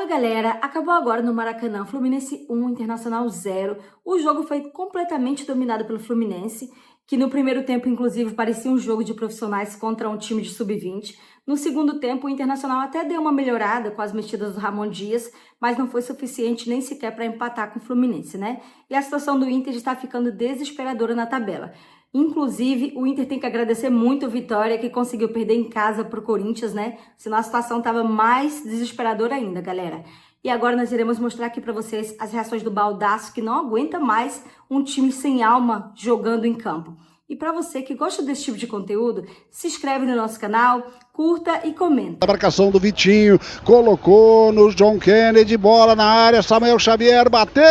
Fala galera, acabou agora no Maracanã, Fluminense 1, Internacional 0. O jogo foi completamente dominado pelo Fluminense, que no primeiro tempo inclusive parecia um jogo de profissionais contra um time de sub-20. No segundo tempo o Internacional até deu uma melhorada com as mexidas do Ramon Dias, mas não foi suficiente nem sequer para empatar com o Fluminense, né? E a situação do Inter está ficando desesperadora na tabela. Inclusive, o Inter tem que agradecer muito o Vitória, que conseguiu perder em casa pro Corinthians, né? Senão a situação estava mais desesperadora ainda, galera. E agora nós iremos mostrar aqui para vocês as reações do Baldasso, que não aguenta mais um time sem alma jogando em campo. E para você que gosta desse tipo de conteúdo, se inscreve no nosso canal, curta e comenta. A marcação do Vitinho, colocou no John Kennedy, bola na área, Samuel Xavier bateu!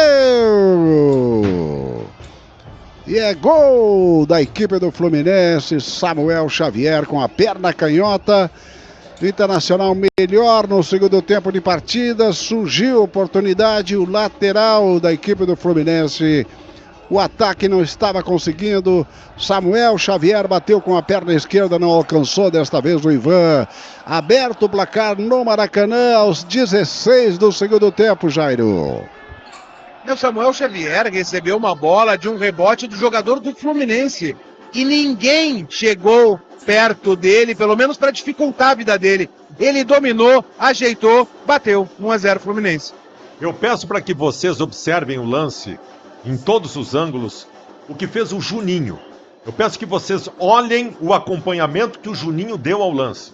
E é gol da equipe do Fluminense, Samuel Xavier com a perna canhota. O Internacional melhor no segundo tempo de partida, surgiu a oportunidade, o lateral da equipe do Fluminense. O ataque não estava conseguindo, Samuel Xavier bateu com a perna esquerda, não alcançou desta vez o Ivan. Aberto o placar no Maracanã aos 16 do segundo tempo, Jairo. O Samuel Xavier recebeu uma bola de um rebote do jogador do Fluminense e ninguém chegou perto dele, pelo menos para dificultar a vida dele. Ele dominou, ajeitou, bateu. 1-0 Fluminense. Eu peço para que vocês observem o lance em todos os ângulos, o que fez o Juninho. Eu peço que vocês olhem o acompanhamento que o Juninho deu ao lance.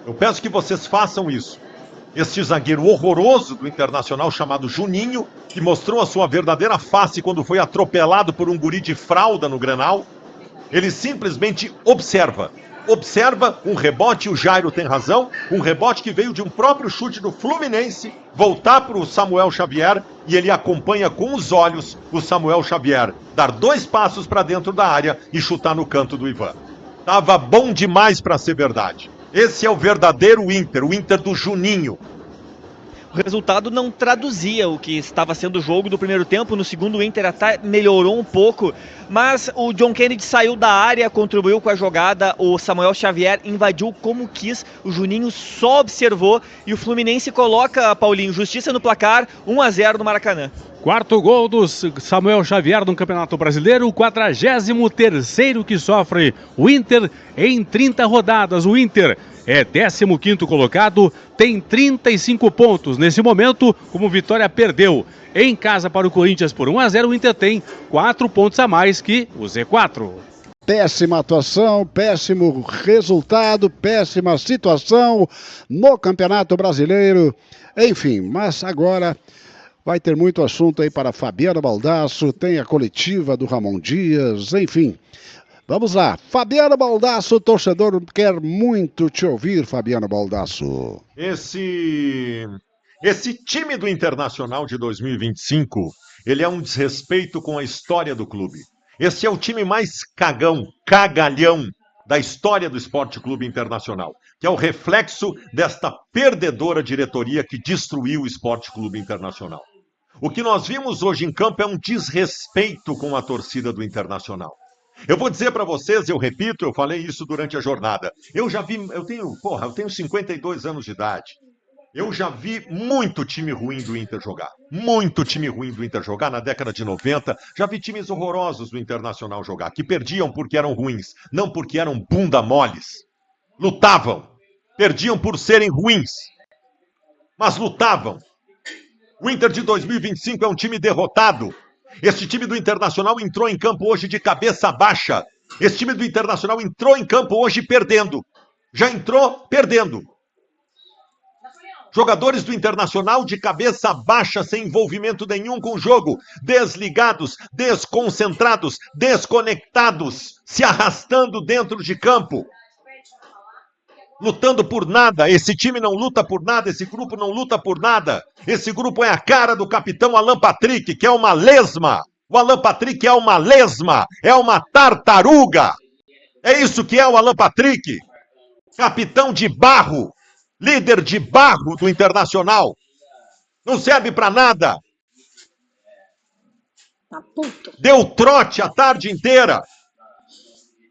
Eu peço que vocês façam isso. Este zagueiro horroroso do Internacional chamado Juninho, que mostrou a sua verdadeira face quando foi atropelado por um guri de fralda no Grenal, ele simplesmente observa um rebote, o Jairo tem razão, um rebote que veio de um próprio chute do Fluminense, voltar para o Samuel Xavier, e ele acompanha com os olhos o Samuel Xavier dar 2 passos para dentro da área e chutar no canto do Ivan. Tava bom demais para ser verdade. Esse é o verdadeiro Inter, o Inter do Juninho. O resultado não traduzia o que estava sendo o jogo do primeiro tempo. No segundo, o Inter até melhorou um pouco, mas o John Kennedy saiu da área, contribuiu com a jogada, o Samuel Xavier invadiu como quis, o Juninho só observou e o Fluminense coloca, Paulinho, justiça no placar, 1-0 no Maracanã. Quarto gol do Samuel Xavier no Campeonato Brasileiro, o 43º que sofre o Inter em 30 rodadas. O Inter é 15º colocado, tem 35 pontos. Nesse momento, como o Vitória perdeu em casa para o Corinthians por 1-0, o Inter tem 4 pontos a mais que o Z4. Péssima atuação, péssimo resultado, péssima situação no Campeonato Brasileiro. Enfim, mas agora vai ter muito assunto aí para Fabiano Baldasso, tem a coletiva do Ramon Dias, enfim. Vamos lá, Fabiano Baldasso, o torcedor quer muito te ouvir, Fabiano Baldasso. Esse time do Internacional de 2025, ele é um desrespeito com a história do clube. Esse é o time mais cagalhão da história do Esporte Clube Internacional, que é o reflexo desta perdedora diretoria que destruiu o Esporte Clube Internacional. O que nós vimos hoje em campo é um desrespeito com a torcida do Internacional. Eu vou dizer para vocês, eu repito, eu falei isso durante a jornada. Eu tenho 52 anos de idade. Eu já vi muito time ruim do Inter jogar. Muito time ruim do Inter jogar na década de 90. Já vi times horrorosos do Internacional jogar, que perdiam porque eram ruins, não porque eram bunda moles. Lutavam. Perdiam por serem ruins. Mas lutavam. O Inter de 2025 é um time derrotado. Este time do Internacional entrou em campo hoje de cabeça baixa. Esse time do Internacional entrou em campo hoje perdendo. Já entrou perdendo. Jogadores do Internacional de cabeça baixa, sem envolvimento nenhum com o jogo. Desligados, desconcentrados, desconectados, se arrastando dentro de campo. Lutando por nada. Esse time não luta por nada, esse grupo não luta por nada. Esse grupo é a cara do capitão Alan Patrick, que é uma lesma. O Alan Patrick é uma lesma, é uma tartaruga. É isso que é o Alan Patrick. Capitão de barro, líder de barro do Internacional. Não serve pra nada. Deu trote a tarde inteira.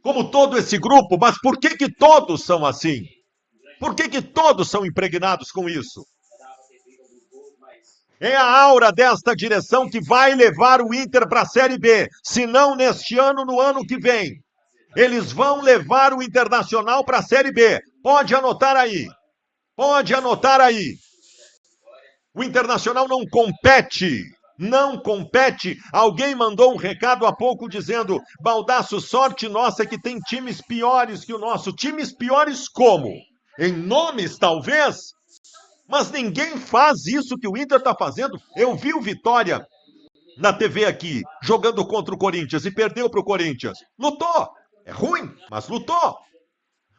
Como todo esse grupo, mas por que todos são assim? Por que todos são impregnados com isso? É a aura desta direção que vai levar o Inter para a Série B. Se não neste ano, no ano que vem. Eles vão levar o Internacional para a Série B. Pode anotar aí. Pode anotar aí. O Internacional não compete. Não compete. Alguém mandou um recado há pouco dizendo: Baldasso, sorte nossa que tem times piores que o nosso. Times piores como? Em nomes, talvez? Mas ninguém faz isso que o Inter está fazendo. Eu vi o Vitória na TV aqui, jogando contra o Corinthians e perdeu para o Corinthians. Lutou. É ruim, mas lutou.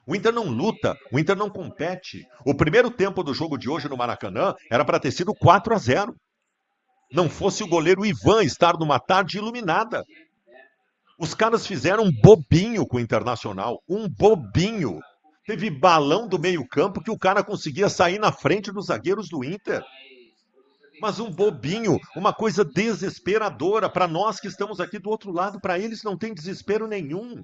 O Inter não luta, o Inter não compete. O primeiro tempo do jogo de hoje no Maracanã era para ter sido 4-0. Não fosse o goleiro Ivan estar numa tarde iluminada. Os caras fizeram um bobinho com o Internacional, um bobinho. Teve balão do meio-campo que o cara conseguia sair na frente dos zagueiros do Inter. Mas um bobinho, uma coisa desesperadora. Para nós que estamos aqui do outro lado, para eles não tem desespero nenhum.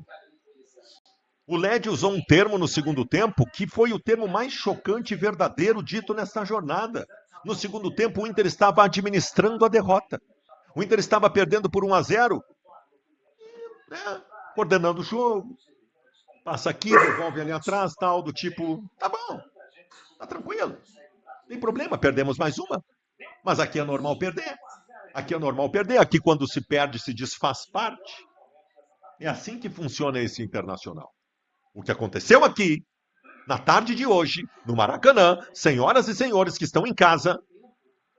O Led usou um termo no segundo tempo que foi o termo mais chocante e verdadeiro dito nessa jornada. No segundo tempo, o Inter estava administrando a derrota. O Inter estava perdendo por 1-0, coordenando o jogo. Passa aqui, devolve ali atrás, tal, do tipo, tá bom, tá tranquilo. Não tem problema, perdemos mais uma. Mas aqui é normal perder. Aqui é normal perder. Aqui quando se perde, se desfaz parte. É assim que funciona esse Internacional. O que aconteceu aqui, na tarde de hoje, no Maracanã, senhoras e senhores que estão em casa,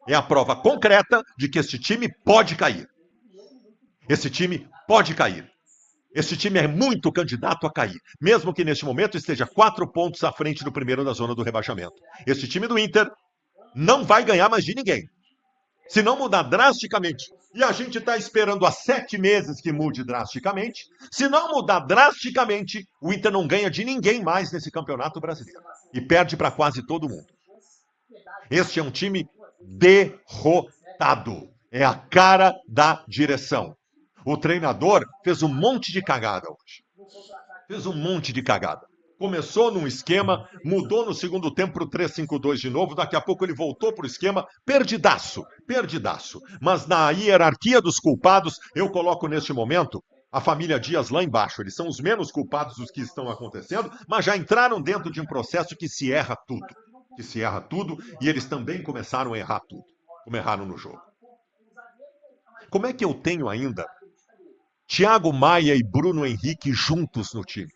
é a prova concreta de que este time pode cair. Esse time pode cair. Esse time é muito candidato a cair, mesmo que neste momento esteja 4 pontos à frente do primeiro da zona do rebaixamento. Esse time do Inter não vai ganhar mais de ninguém. Se não mudar drasticamente, e a gente está esperando há 7 meses que mude drasticamente, se não mudar drasticamente, o Inter não ganha de ninguém mais nesse campeonato brasileiro. E perde para quase todo mundo. Este é um time derrotado. É a cara da direção. O treinador fez um monte de cagada hoje. Fez um monte de cagada. Começou num esquema, mudou no segundo tempo para o 3-5-2 de novo, daqui a pouco ele voltou para o esquema, perdidaço. Mas na hierarquia dos culpados, eu coloco neste momento a família Dias lá embaixo. Eles são os menos culpados dos que estão acontecendo, mas já entraram dentro de um processo que se erra tudo. E eles também começaram a errar tudo, como erraram no jogo. Como é que eu tenho ainda Thiago Maia e Bruno Henrique juntos no time?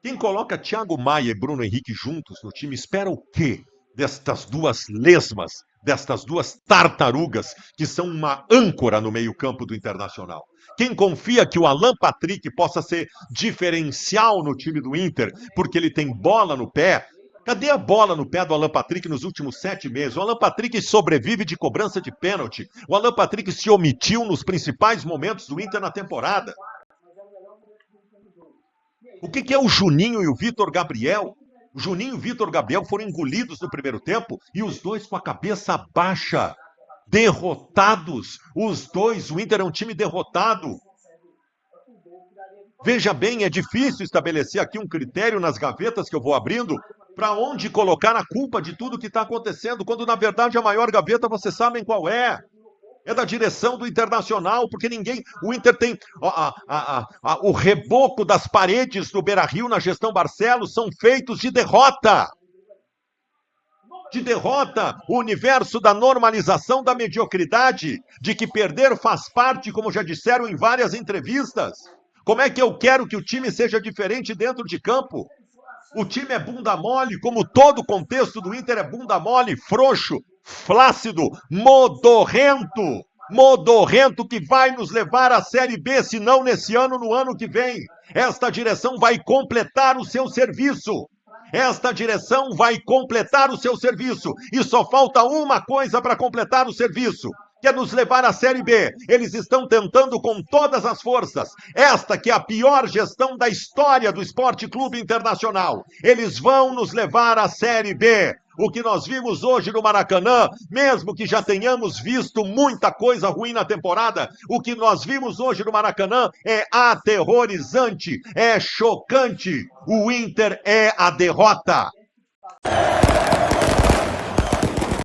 Quem coloca Thiago Maia e Bruno Henrique juntos no time espera o quê destas duas lesmas, destas duas tartarugas que são uma âncora no meio-campo do Internacional? Quem confia que o Alan Patrick possa ser diferencial no time do Inter porque ele tem bola no pé? Cadê a bola no pé do Alan Patrick nos últimos 7 meses? O Alan Patrick sobrevive de cobrança de pênalti. O Alan Patrick se omitiu nos principais momentos do Inter na temporada. O que é o Juninho e o Vitor Gabriel? O Juninho e o Vitor Gabriel foram engolidos no primeiro tempo e os dois com a cabeça baixa. Derrotados. Os dois, o Inter é um time derrotado. Veja bem, é difícil estabelecer aqui um critério nas gavetas que eu vou abrindo para onde colocar a culpa de tudo que está acontecendo, quando na verdade a maior gaveta vocês sabem qual é. É da direção do Internacional, porque o Inter tem o reboco das paredes do Beira-Rio na gestão Barcelos são feitos de derrota. O universo da normalização da mediocridade, de que perder faz parte, como já disseram em várias entrevistas. Como é que eu quero que o time seja diferente dentro de campo? O time é bunda mole, como todo o contexto do Inter é bunda mole, frouxo, flácido, modorrento que vai nos levar à Série B, se não nesse ano, no ano que vem. Esta direção vai completar o seu serviço. E só falta uma coisa para completar o serviço, que é nos levar à Série B. Eles estão tentando com todas as forças. Esta que é a pior gestão da história do Esporte Clube Internacional. Eles vão nos levar à Série B. O que nós vimos hoje no Maracanã, mesmo que já tenhamos visto muita coisa ruim na temporada, o que nós vimos hoje no Maracanã é aterrorizante, é chocante. O Inter é a derrota.